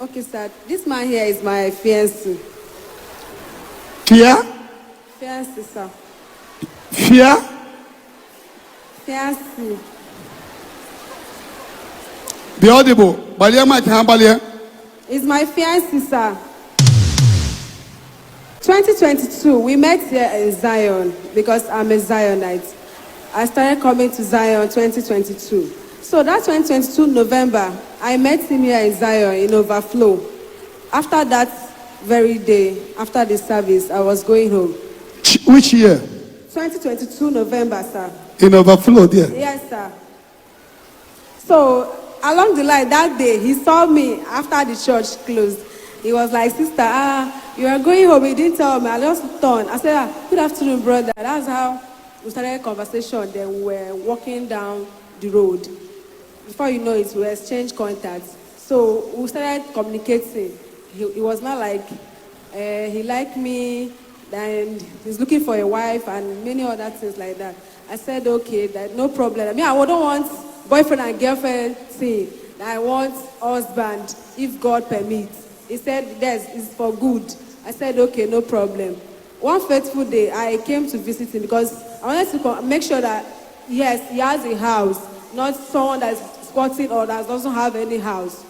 Okay, sir. This man here is my fiancé. Fear? Fiancé, sir. Fear? Fiancé. Be audible. Balia mic hambalia. Is my fiancé, sir. 2022, we met here in Zion because I'm a Zionite. I started coming to Zion 2022. So that 2022 November, I met him here in Zion in Overflow. After that very day, after the service, I was going home. Which year? 2022 November, sir. In Overflow there. Yes, sir. So along the line that day, he saw me after the church closed. He was like, sister, you are going home. He didn't tell me. I just turned. I said, good afternoon, brother. That's how we started a conversation. Then we were walking down the road. Before you know it, we exchanged contacts. So we started communicating. He was not like, he liked me, and he's looking for a wife and many other things like that. I said, okay, that no problem. I mean, I don't want boyfriend and girlfriend thing. I want husband, if God permits. He said, yes, it's for good. I said, okay, no problem. One fateful day, I came to visit him because I wanted to make sure that, yes, he has a house, not someone that's squatting or that doesn't have any house.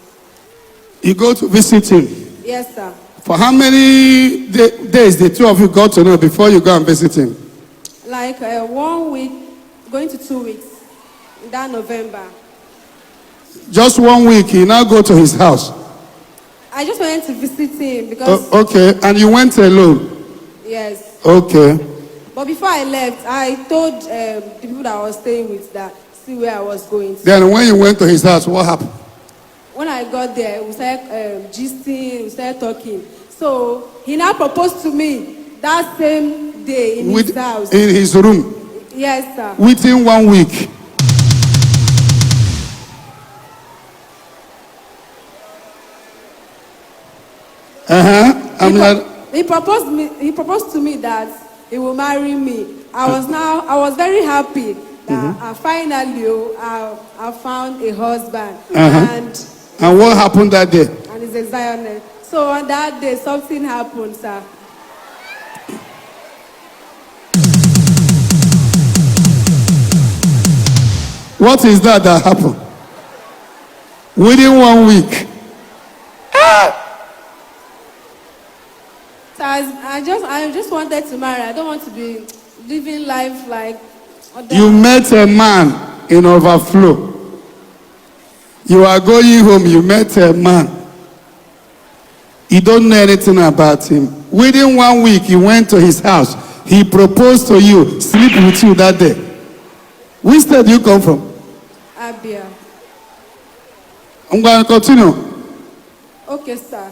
You go to visit him? Yes, sir. For how many days the two of you got to know before you go and visit him? Like 1 week, going to 2 weeks, in that November. Just 1 week, you now go to his house? I just wanted to visit him because... Okay, and you went alone? Yes. Okay. But before I left, I told the people that I was staying with that, see where I was going to. Then when you went to his house, what happened? When I got there, we started gisting, we started talking. So he now proposed to me that same day in his house. In his room? Yes, sir. Within 1 week? He proposed to me that he will marry me. I was very happy that finally I found a husband. And what happened that day? And he's a Zionist. So on that day, something happened, sir. What is that happened? Within 1 week? So I just wanted to marry. I don't want to be living life like... You met a man in Overflow. You are going home, you met a man. You don't know anything about him. Within 1 week, you went to his house. He proposed to you, sleep with you that day. Which state do you come from? Abia. I'm going to continue. Okay, sir.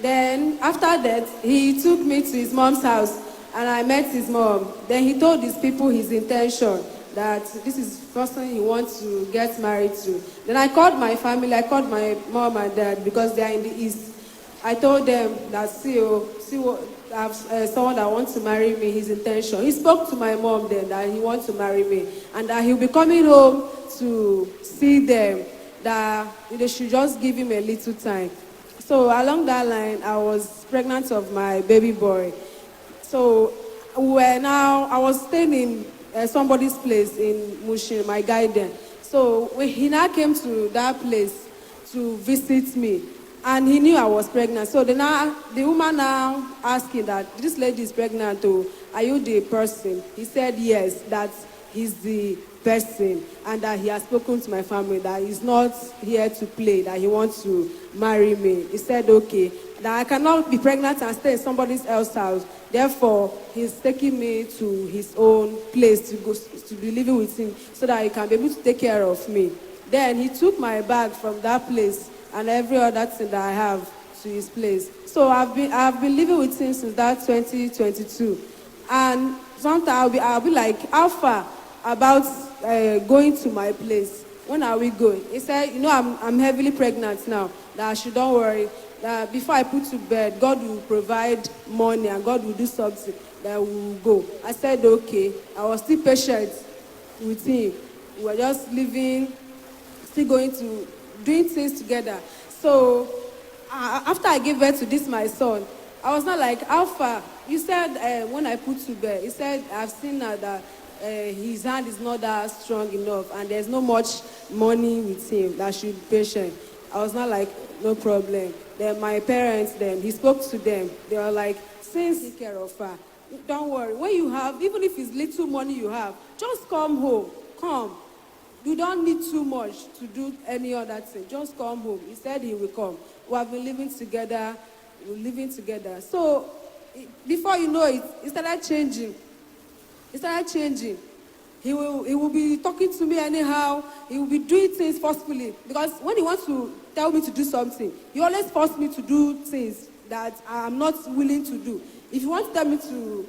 Then, after that, he took me to his mom's house, and I met his mom. Then he told his people his intention, that this is the person he wants to get married to. Then I called my family, I called my mom and dad, because they are in the east. I told them that, see what, I have someone that wants to marry me, his intention. He spoke to my mom then that he wants to marry me, and that he'll be coming home to see them, that they should just give him a little time. So along that line, I was pregnant of my baby boy. So I was staying in somebody's place in Mushin, my guardian. So when he now came to that place to visit me, and he knew I was pregnant. So the woman now asking that, this lady is pregnant, are you the person? He said yes, that he's the person, and that he has spoken to my family, that he's not here to play, that he wants to marry me. He said, okay, that I cannot be pregnant and stay in somebody else's house. Therefore, he's taking me to his own place to be living with him so that he can be able to take care of me. Then he took my bag from that place and every other thing that I have to his place. So I've been living with him since that 2022. And sometimes I'll be like, how far about going to my place? When are we going? He said, I'm heavily pregnant now. That I should don't worry. That before I put to bed, God will provide money and God will do something that we will go. I said, okay. I was still patient with him. We were just living, still going to doing things together. So after I gave birth to this my son, I was not like, how far? You said when I put to bed, he said, I've seen that his hand is not that strong enough and there's no much money with him, that should be patient. I was not like, no problem. Then my parents, then he spoke to them. They were like, since take care of her, don't worry. When you have, even if it's little money you have, just come home. Come. You don't need too much to do any other thing. Just come home. He said he will come. We have been living together. We're living together. So before you know it, it started changing. It started changing. He will be talking to me anyhow. He will be doing things forcefully. Because when he wants to tell me to do something, he always forces me to do things that I'm not willing to do. If you want to tell me to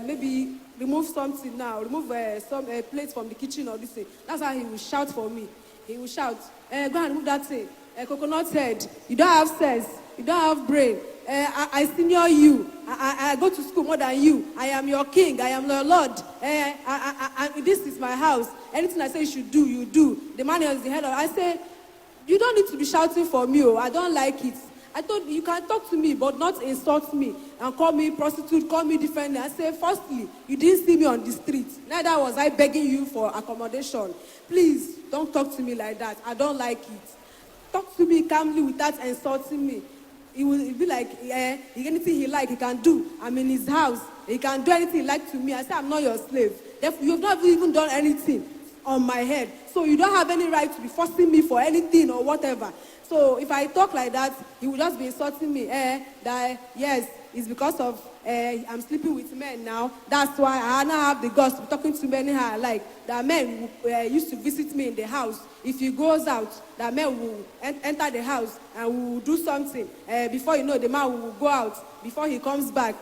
maybe remove something now, remove some plates from the kitchen or this thing, that's how he will shout for me. He will shout, go and remove that thing. Coconut head, you don't have sense, you don't have brain. I senior you. I go to school more than you. I am your king. I am your lord. This is my house. Anything I say you should do, you do. The man is the head of. I say, you don't need to be shouting for me. Oh, I don't like it. I told you can talk to me, but not insult me and call me prostitute, call me differently. I say, firstly, you didn't see me on the street. Neither was I begging you for accommodation. Please don't talk to me like that. I don't like it. Talk to me calmly without insulting me. He will be like, anything he like, he can do. I'm in his house. He can do anything he like to me. I say, I'm not your slave. Therefore, you have not even done anything on my head. So you don't have any right to be forcing me for anything or whatever. So if I talk like that, he will just be insulting me. That, yes, it's because of I'm sleeping with men now. That's why I now have the guts to be talking to men how I like. That men used to visit me in the house. If he goes out, that men will enter the house and will do something. Before you know, the man will go out. Before he comes back,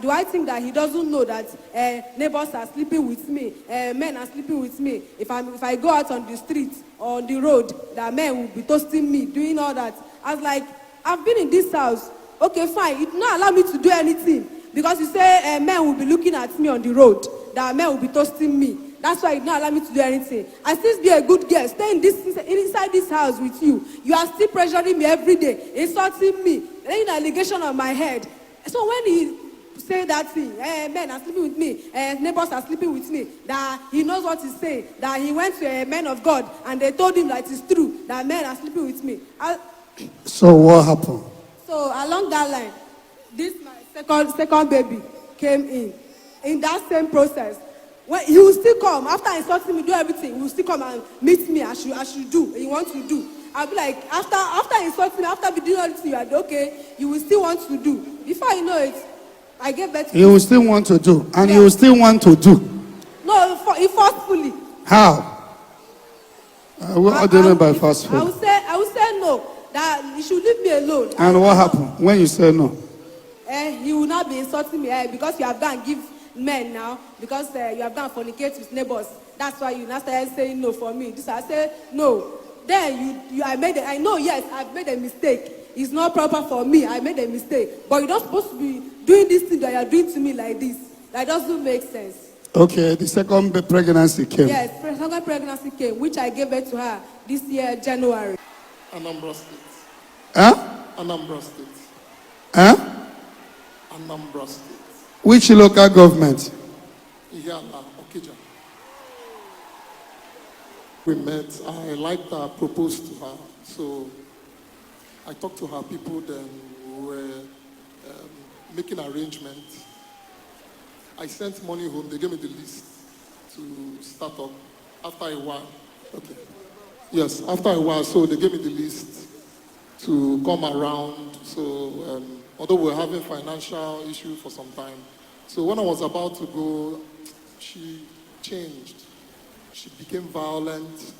do I think that he doesn't know that neighbors are sleeping with me, men are sleeping with me? If I go out on the street or on the road, that men will be toasting me, doing all that. I was like, I've been in this house. Okay, fine. It not allow me to do anything. Because you say men will be looking at me on the road, that men will be toasting me. That's why it not allow me to do anything. I still be a good girl, stay inside this house with you. You are still pressuring me every day, insulting me, laying an allegation on my head. So when he say that thing, men are sleeping with me, neighbors are sleeping with me, that he knows what he's saying, that he went to a man of God and they told him that it's true, that men are sleeping with me. So what happened? So along that line, this my second baby came in that same process. When he will still come after insulting me, do everything. He will still come and meet me as you do. He wants to do. I'll be like, after insulting me, after be doing everything, you are okay. You will still want to do. Before you know it, I get better. You will still want to do, and Yeah. you will still want to do. No, forcefully. How? What do you mean by forcefully? I will say no. That you should leave me alone. And what happened when you say no? He will not be insulting me because you have gone give men now, because you have gone fornicate with neighbors. That's why you now started saying no for me. This I say no. Then I know, yes, I've made a mistake. It's not proper for me. I made a mistake. But you're not supposed to be doing this thing that you're doing to me like this. That doesn't make sense. Okay, the second pregnancy came. Yes, second pregnancy came, which I gave birth to her this year, January. Anambra State. Huh? Anambra State. Huh? Anambra State. Which local government? Ihiala, Okija. We met. I liked her, proposed to her. So I talked to her people, then we were making arrangements. I sent money home. They gave me the list to start up after a while. Okay. Yes, after a while, so they gave me the list to come around. So although we were having financial issues for some time, so when I was about to go, she changed. She became violent.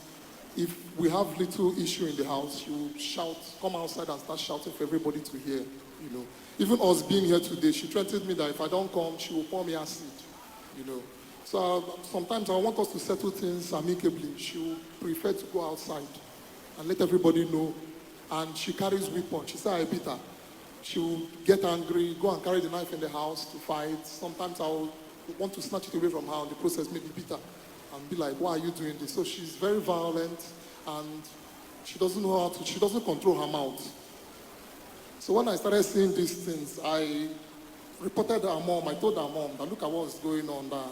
If we have little issue in the house, she will shout, come outside and start shouting for everybody to hear. You know, even us being here today, she threatened me that if I don't come, she will pour me acid. You know. So sometimes I want us to settle things amicably. She will prefer to go outside and let everybody know. And she carries weapon. She said I beat her. She will get angry, go and carry the knife in the house to fight. Sometimes I will want to snatch it away from her in the process, maybe beat her and be like, why are you doing this? So she's very violent and she doesn't know how to, she doesn't control her mouth. So when I started seeing these things, I reported her mom. I told her mom that look at what's going on, that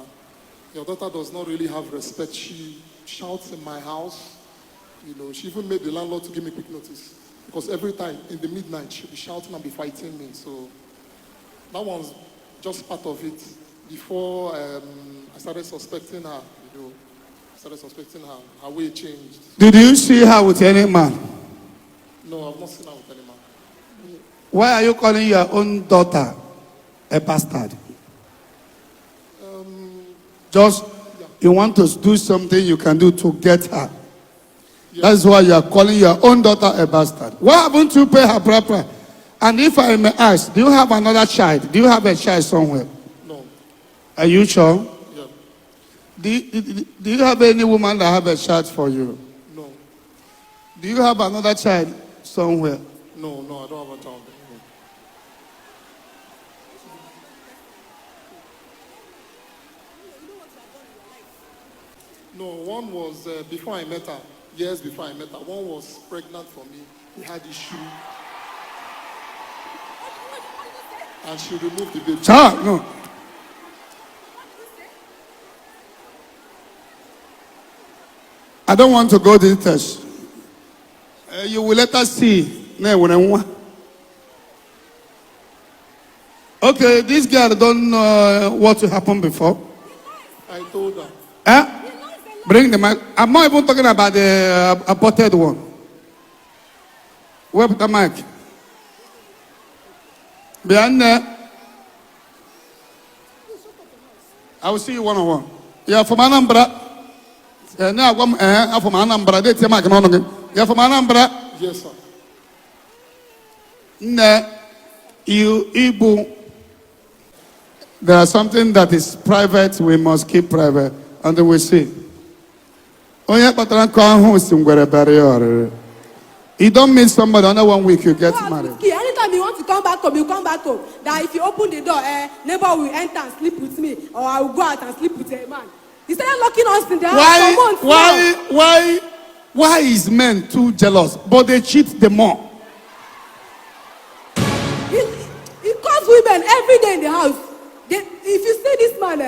your daughter does not really have respect. She shouts in my house. You know, she even made the landlord to give me quick notice. Because every time in the midnight, she'll be shouting and be fighting me. So that one's just part of it. Before I started suspecting her, you know, her way changed. Did you see her with any man? No, I've not seen her with any man. Why are you calling your own daughter a bastard? Just, you want to do something you can do to get her. Yeah. That's why you are calling your own daughter a bastard. Why haven't you paid her proper? And if I may ask, do you have another child? Do you have a child somewhere? No. Are you sure? Yeah. Do you have any woman that have a child for you? No. Do you have another child somewhere? No, I don't have a child. No, one was before I met her, years before I met her, one was pregnant for me. He had issue. And she removed the baby. Child, no. I don't want to go to the test. You will let us see. Okay, this girl don't know what happened before. I told her. Bring the mic. I'm not even talking about the aborted one. Where put the mic? Behind there. I will see you one-on-one. Yeah, from Anambra. Now I'm from Anambra. They tell me you're from Anambra. Yes, sir. You Igbo. There is something that is private. We must keep private, and then we see. You don't meet somebody under 1 week, you get married. Anytime you want to come back home, you come back home. That if you open the door, neighbor will enter and sleep with me, or I will go out and sleep with a man. He started locking us in the house for months. Why is men too jealous, but they cheat the more? He calls women every day in the house. If you see this man,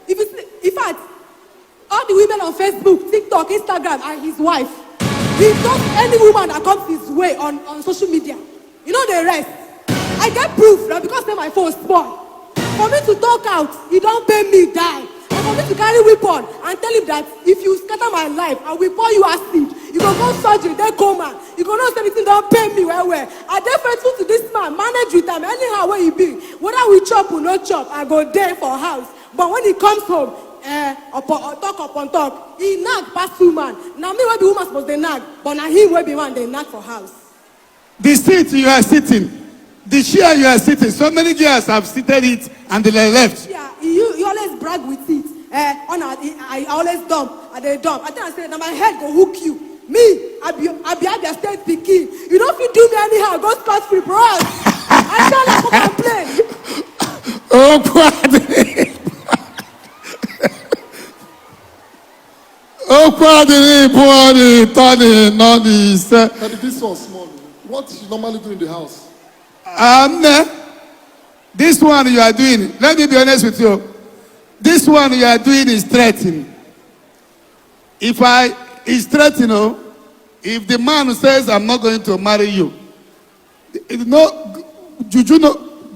in fact, all the women on Facebook, TikTok, Instagram are his wife. He does any woman that comes his way on social media. You know the rest. I get proof that because my phone is small. For me to talk out, he don't pay me die. And for me to carry weapon and tell him that if you scatter my life, I will pour you acid. You go surgery, then coma. You go know anything don't pay me well. I dey faithful to this man, manage with him anyhow where he be. Whether we chop or no chop, I go there for house. But when he comes home, upon talk, he nag pass woman. Now me wey be woman supposed to nag, but now him wey be man they nag for house. The seat you are sitting, the chair you are sitting, so many girls have seated it and they left. Yeah, you always brag with it. I always dump, I dump. I think I said, now my head go hook you. Me, I be at the state pikin. You don't fit do me anyhow, go scot free, bro. I tell them to complain. Oh, God. Daddy, this one small. What you normally do in the house? This one you are doing, let me be honest with you. This one you are doing is threatening. If the man says, I'm not going to marry you,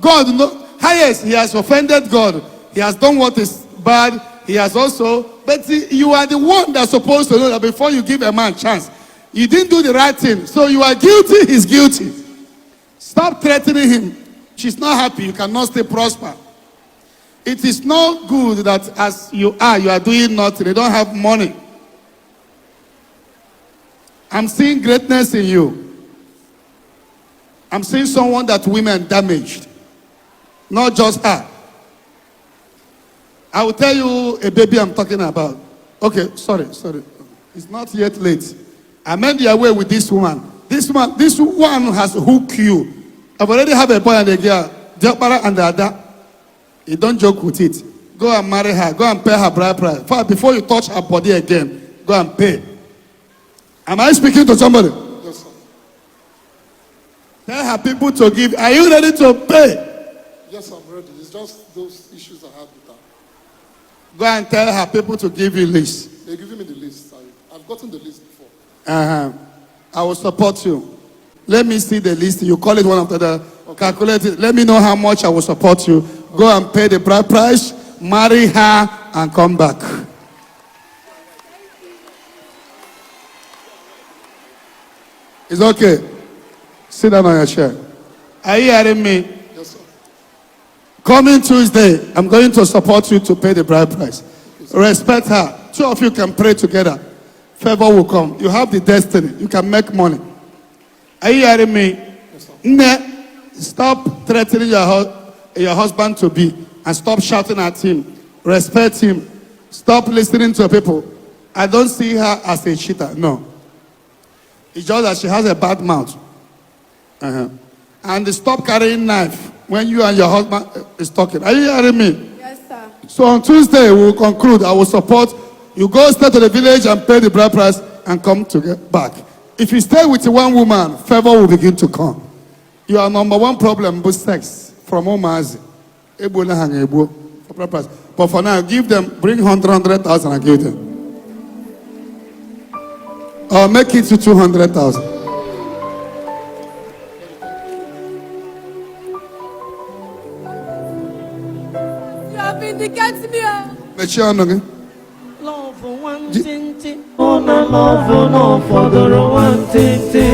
God, highest, he has offended God. He has done what is bad. He has also, but you are the one that's supposed to know that before you give a man a chance, you didn't do the right thing. So you are guilty, he's guilty. Stop threatening him. She's not happy, you cannot stay prosper. It is not good that as you are doing nothing. You don't have money. I'm seeing greatness in you. I'm seeing someone that women damaged. Not just her. I will tell you a baby I'm talking about. Okay, sorry. It's not yet late. I made your way with this woman. This one has hooked you. I've already have a boy and a girl. Diokpara and Ada. You don't joke with it. Go and marry her. Go and pay her bride price. Before you touch her body again, go and pay. Am I speaking to somebody? Yes, sir. Tell her people to give. Are you ready to pay? Yes, I'm ready. It's just those issues I have with her. Go and tell her people to give you list. They're giving me the list. I've gotten the list before. I will support you. Let me see the list. You call it one of the calculate it. Let me know how much I will support you. Go and pay the bride price, marry her, and come back. It's okay. Sit down on your chair. Are you hearing me? Yes, sir. Coming Tuesday, I'm going to support you to pay the bride price. Respect her. Two of you can pray together. Favor will come. You have the destiny. You can make money. Are you hearing me? Yes, sir. Stop threatening your husband to be, and stop shouting at him. Respect him. Stop listening to people. I don't see her as a cheater. No. It's just that she has a bad mouth. And stop carrying knife when you and your husband is talking. Are you hearing me? Yes, sir. So on Tuesday, we will conclude. I will support. You go straight to the village and pay the bride price and come to get back. If you stay with one woman, favor will begin to come. Your number one problem was sex from Omazi. But for now, give them, bring 100,000 and give them. Or make it to 200,000. You have vindicated me. Make sure I'm Love one tinti, ona love no fodoro one tinti.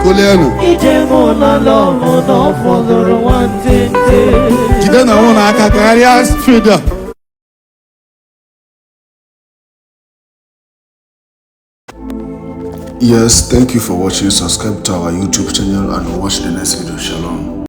Ije mona love no fodoro one tinti. Jide na una aka karịa street. Yes, thank you for watching. Subscribe to our YouTube channel and watch the next video. Shalom.